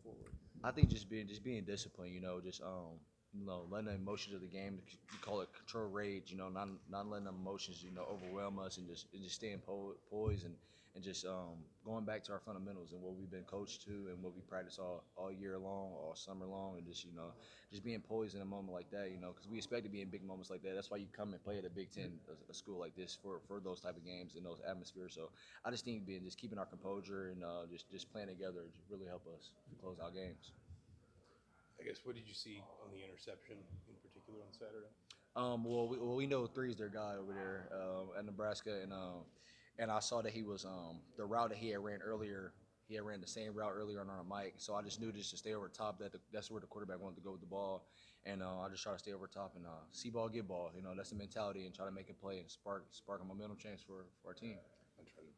forward? I think just being disciplined, letting the emotions of the game, you call it control rage, not letting the emotions, overwhelm us, and just staying poised and just going back to our fundamentals and what we've been coached to and what we practice all year long, all summer long, and just being poised in a moment like that, because we expect to be in big moments like that. That's why you come and play at a Big Ten, a school like this for those type of games and those atmospheres. So I just think being just keeping our composure and just playing together really help us close out games. I guess what did you see on the interception in particular on Saturday? We know three's their guy over there at Nebraska, and I saw that he was the route that he had ran earlier. He had ran the same route earlier on our mic, so I just knew just to stay over top. That's where the quarterback wanted to go with the ball, and I just try to stay over top and see ball, get ball. That's the mentality, and try to make a play and spark a momentum change for our team. I'm trying to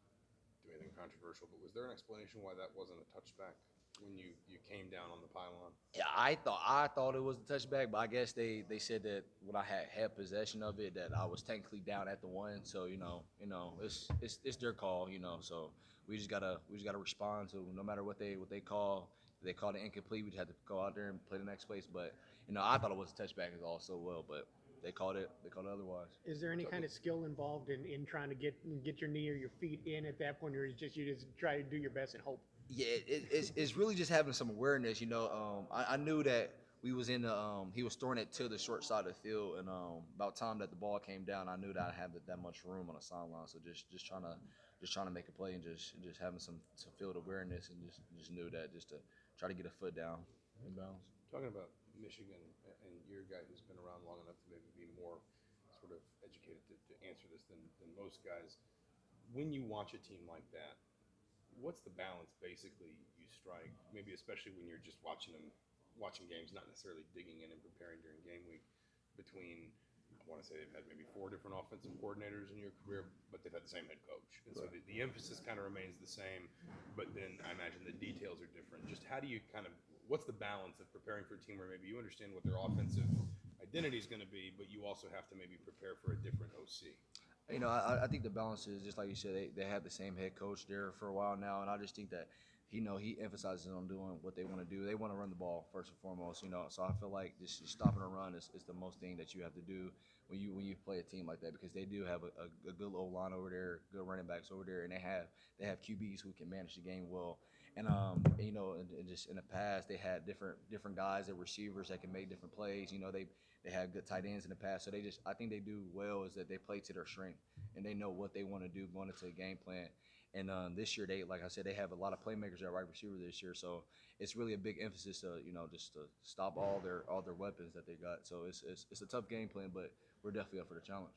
do anything controversial, but was there an explanation why that wasn't a touchback when you came down on the pylon? Yeah, I thought it was a touchback, but I guess they said that when I had possession of it, that I was technically down at the one. So it's their call. So we just gotta respond to no matter what they call. If they called it incomplete, we just had to go out there and play the next place. But I thought it was a touchback as all so well, but they called it otherwise. Is there any kind of skill involved in trying to get your knee or your feet in at that point, or is just you just try to do your best and hope? Yeah, it's really just having some awareness. I knew that we was in the he was throwing it to the short side of the field, and about time that the ball came down, I knew that I had that much room on the sideline. So just trying to make a play and just having some field awareness, and just knew that just to try to get a foot down in bounds. Talking about Michigan, and you're a guy who's been around long enough to maybe be more sort of educated to answer this than most guys. When you watch a team like that, what's the balance basically you strike? Maybe especially when you're just watching games, not necessarily digging in and preparing during game week. Between, I want to say they've had maybe four different offensive coordinators in your career, but they've had the same head coach, and so the emphasis kind of remains the same. But then I imagine the details are different. Just how do you kind of what's the balance of preparing for a team where maybe you understand what their offensive identity is going to be, but you also have to maybe prepare for a different OC? I think the balance is just like you said. They have the same head coach there for a while now, and I just think that he emphasizes on doing what they want to do. They want to run the ball first and foremost. So I feel like just stopping a run is the most thing that you have to do when you play a team like that, because they do have a good old line over there, good running backs over there, and they have QBs who can manage the game well. And just in the past they had different guys, that receivers that can make different plays. They had good tight ends in the past, so I think they do well is that they play to their strength and they know what they want to do going into a game plan. And this year, like I said, they have a lot of playmakers at wide receiver this year, so it's really a big emphasis to just to stop all their weapons that they got. So it's a tough game plan, but we're definitely up for the challenge.